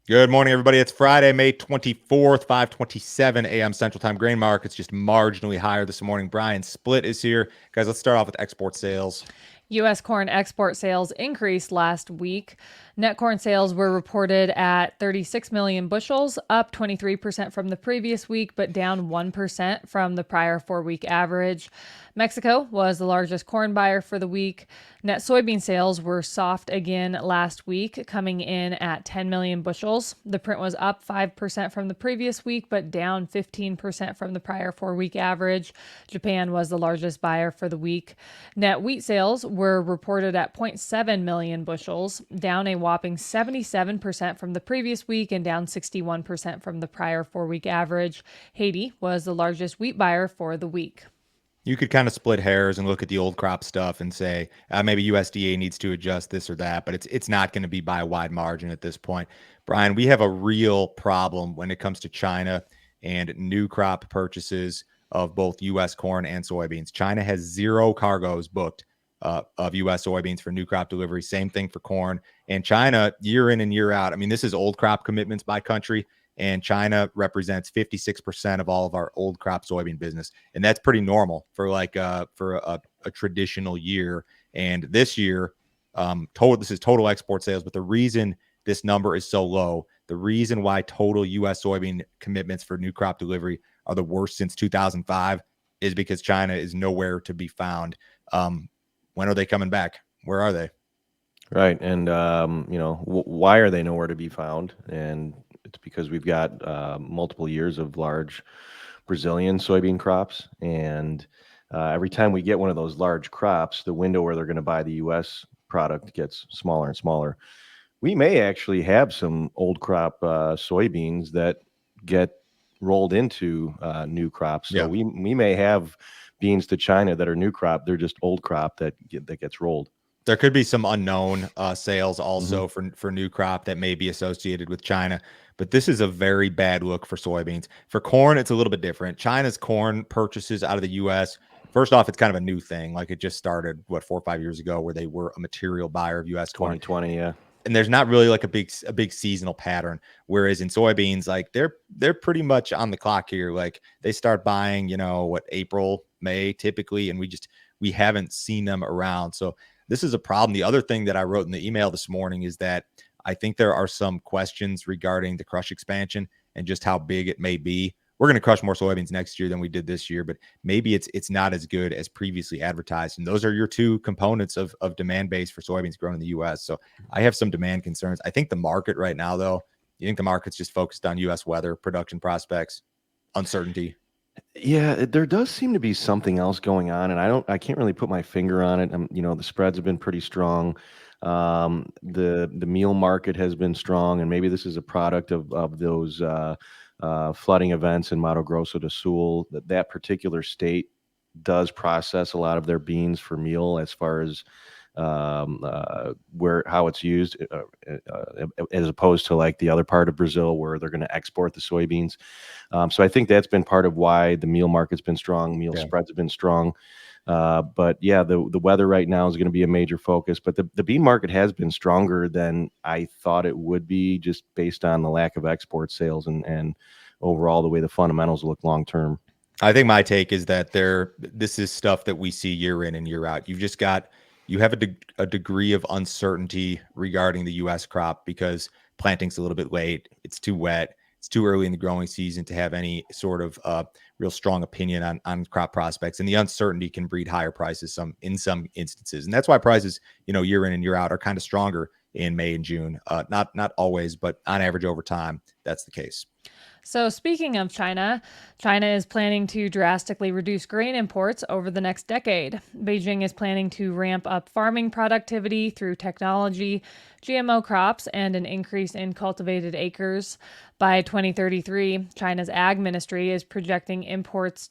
Good morning, everybody. It's Friday, May 24th, 5:27 a.m. Central Time. Grain markets just marginally higher this morning. Brian Split is here. Guys, let's start off with export sales. U.S. corn export sales increased last week. Net corn sales were reported at 36 million bushels, up 23% from the previous week, but down 1% from the prior 4-week average. Mexico was the largest corn buyer for the week. Net soybean sales were soft again last week, coming in at 10 million bushels. The print was up 5% from the previous week, but down 15% from the prior 4-week average. Japan was the largest buyer for the week. Net wheat sales were reported at 0.7 million bushels, down a whopping 77% from the previous week and down 61% from the prior 4-week average. Haiti was the largest wheat buyer for the week. You could kind of split hairs and look at the old crop stuff and say maybe USDA needs to adjust this or that, but it's not going to be by a wide margin at this point. Brian, we have a real problem when it comes to China and new crop purchases of both U.S. corn and soybeans. China has zero cargoes booked of U.S. soybeans for new crop delivery. Same thing for corn. And China, year in and year out, I mean, this is old crop commitments by country. And China represents 56% of all of our old crop soybean business, and that's pretty normal for a traditional year. And this year, this is total export sales. But the reason this number is so low, the reason why total U.S. soybean commitments for new crop delivery are the worst since 2005, is because China is nowhere to be found. When are they coming back? Where are they? Right, and why are they nowhere to be found? And it's because we've got multiple years of large Brazilian soybean crops, and every time we get one of those large crops, the window where they're going to buy the U.S. product gets smaller and smaller. We may actually have some old crop soybeans that get rolled into new crops. So we may have beans to China that are new crop. They're just old crop that gets rolled. There could be some unknown sales also for new crop that may be associated with China, but this is a very bad look for soybeans. For corn, it's a little bit different. China's corn purchases out of the U.S., first off, it's kind of a new thing. Like, it just started, 4 or 5 years ago, where they were a material buyer of U.S. corn. 2020, yeah. And there's not really like a big seasonal pattern. Whereas in soybeans, like they're pretty much on the clock here. Like, they start buying, April, May typically, and we haven't seen them around. So this is a problem. The other thing that I wrote in the email this morning is that I think there are some questions regarding the crush expansion and just how big it may be. We're going to crush more soybeans next year than we did this year, but maybe it's not as good as previously advertised. And those are your two components of demand base for soybeans grown in the U.S. So I have some demand concerns. I think the market right now, though, you think the market's just focused on U.S. weather, production prospects, uncertainty? Yeah, there does seem to be something else going on, and I can't really put my finger on it. The spreads have been pretty strong. The meal market has been strong, and maybe this is a product of those flooding events in Mato Grosso do Sul. That particular state does process a lot of their beans for meal, as far as how it's used, as opposed to like the other part of Brazil where they're going to export the soybeans. So I think that's been part of why the meal market's been strong. Meal spreads have been strong. But yeah, the weather right now is going to be a major focus. But the bean market has been stronger than I thought it would be, just based on the lack of export sales and overall the way the fundamentals look long term. I think my take is that this is stuff that we see year in and year out. You have a degree of uncertainty regarding the U.S. crop because planting's a little bit late. It's too wet. It's too early in the growing season to have any sort of real strong opinion on crop prospects. And the uncertainty can breed higher prices in some instances. And that's why prices, year in and year out, are kind of stronger in May and June. Not always, but on average over time, that's the case. So speaking of China, China is planning to drastically reduce grain imports over the next decade. Beijing is planning to ramp up farming productivity through technology, GMO crops, and an increase in cultivated acres. By 2033, China's ag ministry is projecting imports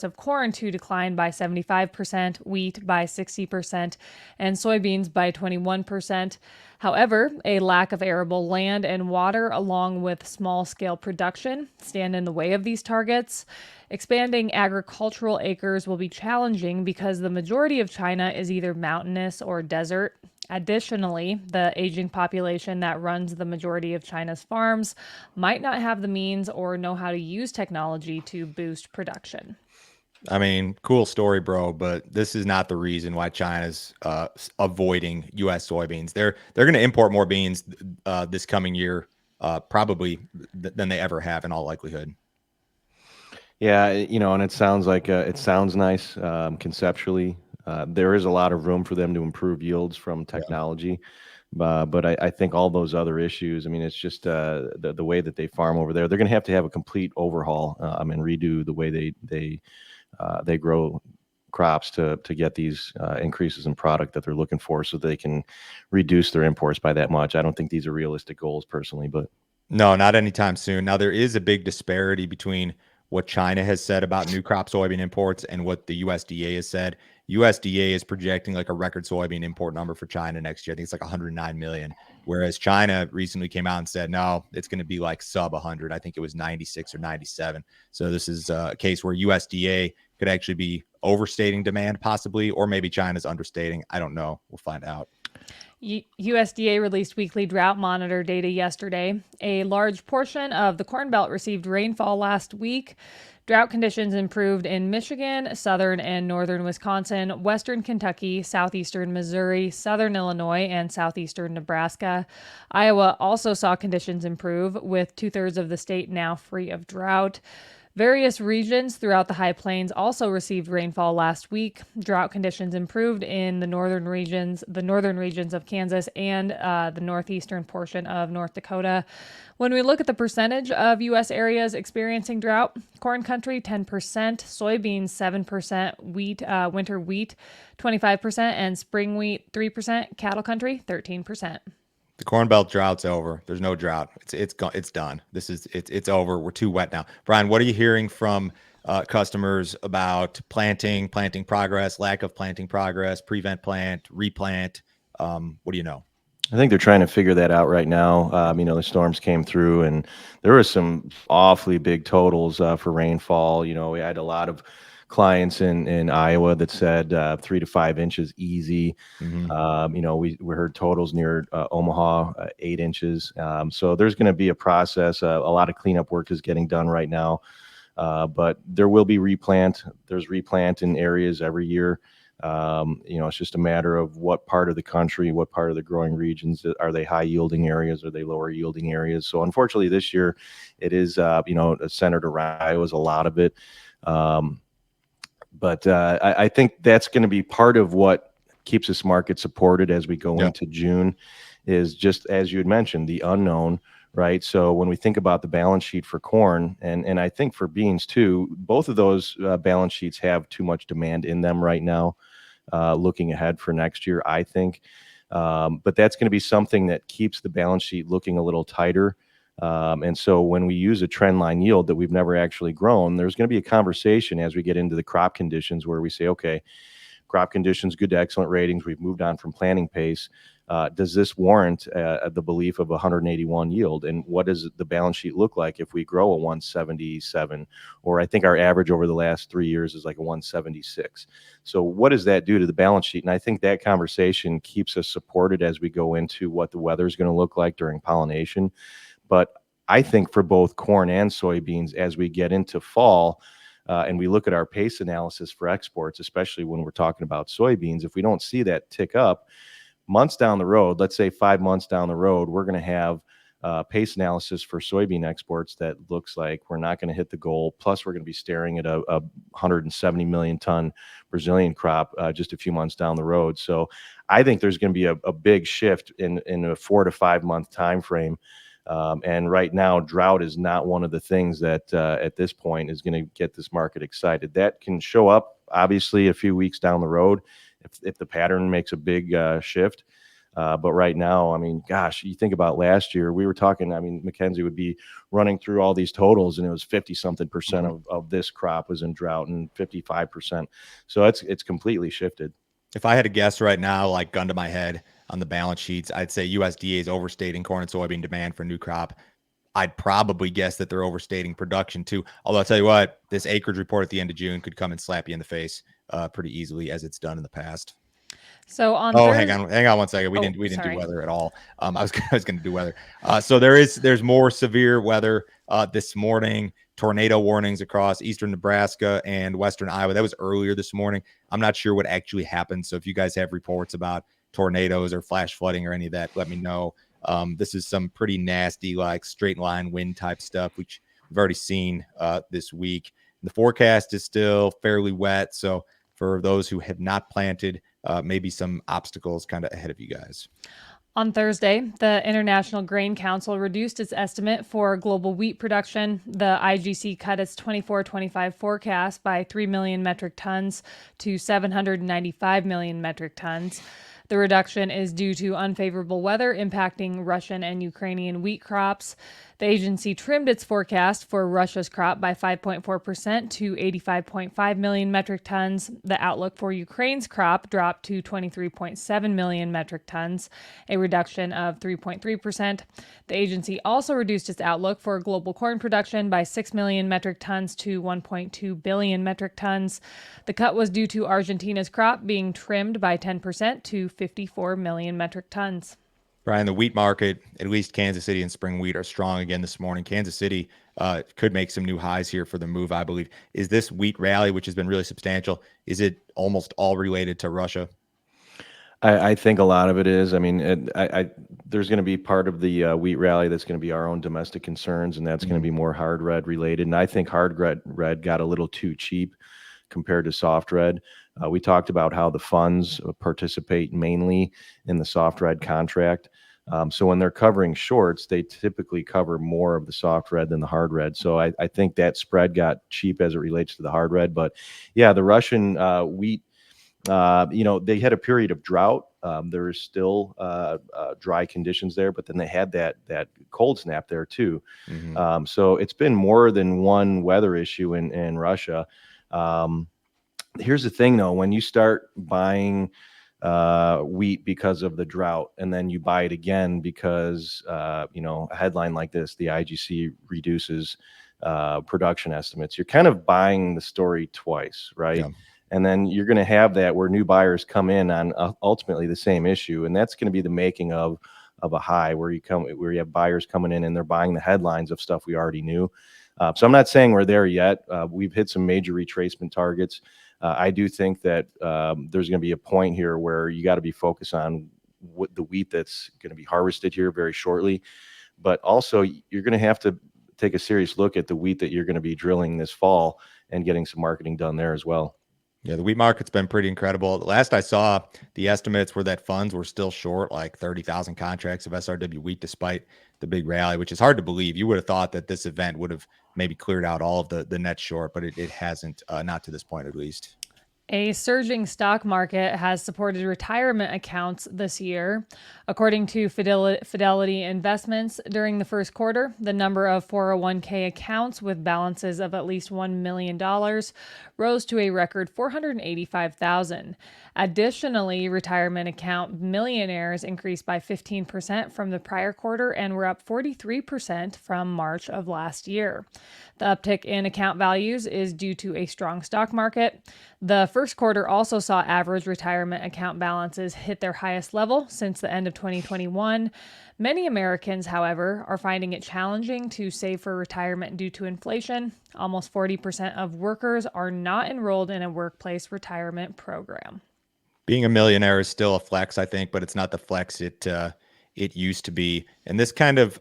of corn to decline by 75%, wheat by 60%, and soybeans by 21%. However, a lack of arable land and water, along with small-scale production, stand in the way of these targets. Expanding agricultural acres will be challenging because the majority of China is either mountainous or desert. Additionally, the aging population that runs the majority of China's farms might not have the means or know how to use technology to boost production. I mean, cool story, bro, but this is not the reason why China's avoiding U.S. soybeans. They're going to import more beans this coming year, probably than they ever have in all likelihood. Yeah, and it sounds like it sounds nice conceptually. There is a lot of room for them to improve yields from Yeah. technology, but I think all those other issues. I mean, it's just the way that they farm over there. They're going to have a complete overhaul and redo the way they grow crops to get these increases in product that they're looking for, so they can reduce their imports by that much. I don't think these are realistic goals personally, but No, not anytime soon. Now, there is a big disparity between what China has said about new crop soybean imports and what the USDA has said. USDA is projecting like a record soybean import number for China next year. I think it's like 109 million. Whereas China recently came out and said, no, it's going to be like sub 100. I think it was 96 or 97. So this is a case where USDA could actually be overstating demand, possibly, or maybe China's understating. I don't know. We'll find out. USDA released weekly drought monitor data yesterday. A large portion of the Corn Belt received rainfall last week. Drought conditions improved in Michigan, southern and northern Wisconsin, western Kentucky, southeastern Missouri, southern Illinois, and southeastern Nebraska. Iowa also saw conditions improve, with 2/3 of the state now free of drought. Various regions throughout the High Plains also received rainfall last week. Drought conditions improved in the northern regions of Kansas and the northeastern portion of North Dakota. When we look at the percentage of U.S. areas experiencing drought, corn country 10%, soybeans 7%, winter wheat 25%, and spring wheat 3%, cattle country 13%. The Corn Belt drought's over. There's no drought. It's done. It's over. We're too wet now. Brian, what are you hearing from customers about planting progress, lack of planting progress, prevent plant, replant? What do you know? I think they're trying to figure that out right now. The storms came through, and there were some awfully big totals for rainfall. We had a lot of clients in Iowa that said 3 to 5 inches easy. Mm-hmm. We heard totals near Omaha, 8 inches. So there's going to be a process. A lot of cleanup work is getting done right now, but there will be replant. There's replant in areas every year. It's just a matter of what part of the country, what part of the growing regions. Are they high yielding areas? Are they lower yielding areas? So unfortunately this year it is, centered around Iowa's a lot of it. But I think that's going to be part of what keeps this market supported as we go into June, is just as you had mentioned, the unknown, right? So when we think about the balance sheet for corn, and I think for beans too, both of those balance sheets have too much demand in them right now, looking ahead for next year, I think. But that's going to be something that keeps the balance sheet looking a little tighter. And so when we use a trend line yield that we've never actually grown, there's going to be a conversation as we get into the crop conditions where we say, okay, crop conditions, good to excellent ratings. We've moved on from planting pace. Does this warrant the belief of 181 yield? And what does the balance sheet look like if we grow a 177? Or I think our average over the last 3 years is like a 176. So what does that do to the balance sheet? And I think that conversation keeps us supported as we go into what the weather is going to look like during pollination. But I think for both corn and soybeans, as we get into fall, and we look at our pace analysis for exports, especially when we're talking about soybeans, if we don't see that tick up, months down the road, let's say 5 months down the road, we're going to have pace analysis for soybean exports that looks like we're not going to hit the goal. Plus, we're going to be staring at a 170 million ton Brazilian crop just a few months down the road. So I think there's going to be a big shift in a 4 to 5 month time frame. And right now, drought is not one of the things that at this point is going to get this market excited. That can show up, obviously, a few weeks down the road if the pattern makes a big shift. But right now, I mean, gosh, you think about last year, we were talking, I mean, Mackenzie would be running through all these totals, and it was 50-something% of this crop was in drought and 55%. So it's completely shifted. If I had to guess right now, like gun to my head on the balance sheets, I'd say USDA is overstating corn and soybean demand for new crop. I'd probably guess that they're overstating production too. Although I'll tell you what, this acreage report at the end of June could come and slap you in the face pretty easily, as it's done in the past. So on Oh, Thursday, hang on 1 second. We oh, didn't do sorry. weather at all. I was I was going to do weather. So there's more severe weather this morning. Tornado warnings across eastern Nebraska and western Iowa. That was earlier this morning. I'm not sure what actually happened. So if you guys have reports about tornadoes or flash flooding or any of that, let me know. This is some pretty nasty, like straight line wind type stuff, which we've already seen this week. The forecast is still fairly wet. So for those who have not planted, maybe some obstacles kind of ahead of you guys. On Thursday, the International Grain Council reduced its estimate for global wheat production. The IGC cut its 24-25 forecast by 3 million metric tons to 795 million metric tons. The reduction is due to unfavorable weather impacting Russian and Ukrainian wheat crops. The agency trimmed its forecast for Russia's crop by 5.4% to 85.5 million metric tons. The outlook for Ukraine's crop dropped to 23.7 million metric tons, a reduction of 3.3%. The agency also reduced its outlook for global corn production by 6 million metric tons to 1.2 billion metric tons. The cut was due to Argentina's crop being trimmed by 10% to 54 million metric tons. Brian, the wheat market, at least Kansas City and spring wheat, are strong again this morning. Kansas City could make some new highs here for the move, I believe. Is this wheat rally, which has been really substantial, is it almost all related to Russia? I think a lot of it is. I mean, there's going to be part of the wheat rally that's going to be our own domestic concerns, and that's going to be more hard red related. And I think hard red got a little too cheap compared to soft red. We talked about how the funds participate mainly in the soft red contract. So when they're covering shorts, they typically cover more of the soft red than the hard red. So I think that spread got cheap as it relates to the hard red. But yeah, the Russian wheat, they had a period of drought. There is still dry conditions there, but then they had that cold snap there too. Mm-hmm. So it's been more than one weather issue in Russia. Here's the thing, though, when you start buying wheat because of the drought, and then you buy it again because a headline like this, the IGC reduces production estimates, you're kind of buying the story twice, right? Yeah. And then you're going to have that where new buyers come in on ultimately the same issue, and that's going to be the making of a high where you have buyers coming in and they're buying the headlines of stuff we already knew. So I'm not saying we're there yet. We've hit some major retracement targets. I do think that there's going to be a point here where you got to be focused on what the wheat that's going to be harvested here very shortly, but also you're going to have to take a serious look at the wheat that you're going to be drilling this fall and getting some marketing done there as well. Yeah, the wheat market's been pretty incredible. The last I saw, the estimates were that funds were still short like 30,000 contracts of SRW wheat despite the big rally, which is hard to believe. You would have thought that this event would have maybe cleared out all of the net short, but it hasn't, not to this point at least. A surging stock market has supported retirement accounts this year. According to Fidelity Investments, during the first quarter, the number of 401k accounts with balances of at least $1 million rose to a record 485,000. Additionally, retirement account millionaires increased by 15% from the prior quarter and were up 43% from March of last year. The uptick in account values is due to a strong stock market. The first quarter also saw average retirement account balances hit their highest level since the end of 2021. Many Americans, however, are finding it challenging to save for retirement due to inflation. Almost 40% of workers are not enrolled in a workplace retirement program. Being a millionaire is still a flex, I think, but it's not the flex it used to be. And this kind of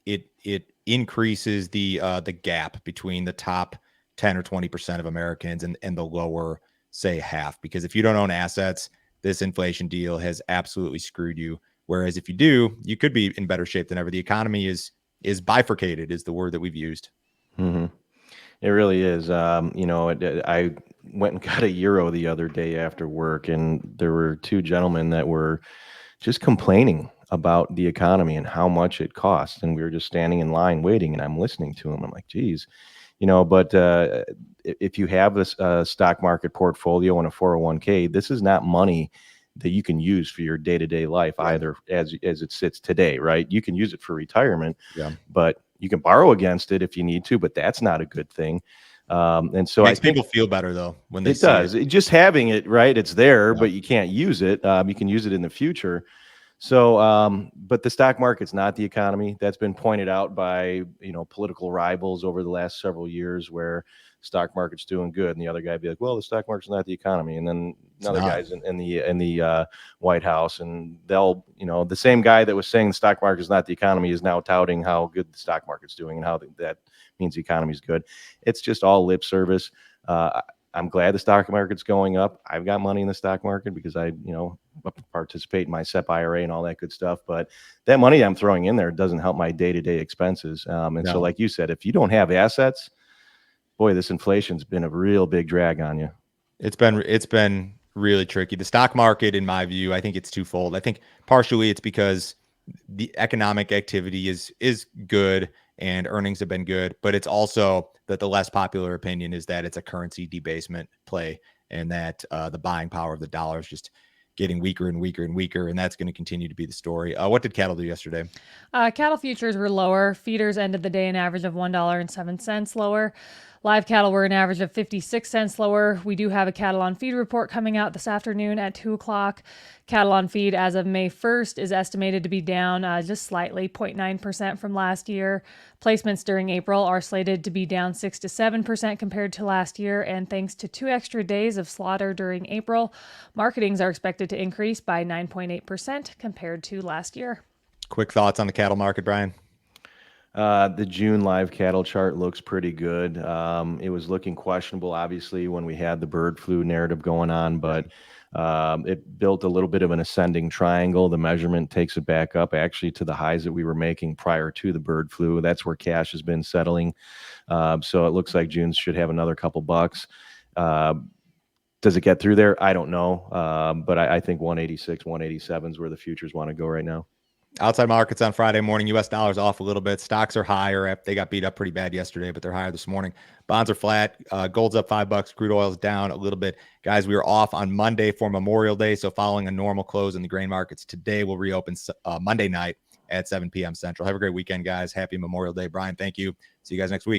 it increases the gap between the top 10 or 20% of Americans and the lower, say, half. Because if you don't own assets, this inflation deal has absolutely screwed you. Whereas if you do, you could be in better shape than ever. The economy is bifurcated, is the word that we've used. Mm-hmm. It really is. I went and got a euro the other day after work, and there were two gentlemen that were just complaining about the economy and how much it costs. And we were just standing in line waiting, and I'm listening to them. I'm like, geez, but if you have a stock market portfolio and a 401k, this is not money that you can use for your day-to-day life either as it sits today, right? You can use it for retirement, but you can borrow against it if you need to, but that's not a good thing. And so Makes I think people feel better though when they it see does. Just having it, right? It's there, Yeah. but you can't use it. You can use it in the future. So, but the stock market's not the economy. That's been pointed out by political rivals over the last several years, where stock market's doing good, and the other guy be like, "Well, the stock market's not the economy," and then another not. guy's in the White House, and they'll the same guy that was saying the stock market is not the economy is now touting how good the stock market's doing and how that means the economy's good. It's just all lip service. I'm glad the stock market's going up. I've got money in the stock market because I participate in my SEP IRA and all that good stuff. But that money I'm throwing in there doesn't help my day-to-day expenses. And so, No. like you said, if you don't have assets, boy, this inflation's been a real big drag on you. It's been really tricky. The stock market, in my view, I think it's twofold. I think partially it's because the economic activity is good and earnings have been good, but it's also that the less popular opinion is that it's a currency debasement play and that the buying power of the dollar is just getting weaker and weaker and weaker, and that's going to continue to be the story. What did cattle do yesterday? Cattle futures were lower. Feeders ended the day an average of $1.07 lower. Live cattle were an average of 56 cents lower. We do have a cattle on feed report coming out this afternoon at 2 o'clock. Cattle on feed as of May 1st is estimated to be down just slightly, 0.9% from last year. Placements during April are slated to be down 6 to 7% compared to last year. And thanks to 2 extra days of slaughter during April, marketings are expected to increase by 9.8% compared to last year. Quick thoughts on the cattle market, Brian? The June live cattle chart looks pretty good. It was looking questionable, obviously, when we had the bird flu narrative going on, but it built a little bit of an ascending triangle. The measurement takes it back up actually to the highs that we were making prior to the bird flu. That's where cash has been settling. So it looks like June should have another couple bucks. Does it get through there? I don't know. But I think 186, 187 is where the futures want to go right now. Outside markets on Friday morning, U.S. dollars off a little bit. Stocks are higher. They got beat up pretty bad yesterday, but they're higher this morning. Bonds are flat. Gold's up $5. Crude oil's down a little bit. Guys, we were off on Monday for Memorial Day, so following a normal close in the grain markets today, we'll reopen Monday night at 7 p.m. Central. Have a great weekend, guys. Happy Memorial Day. Brian, thank you. See you guys next week.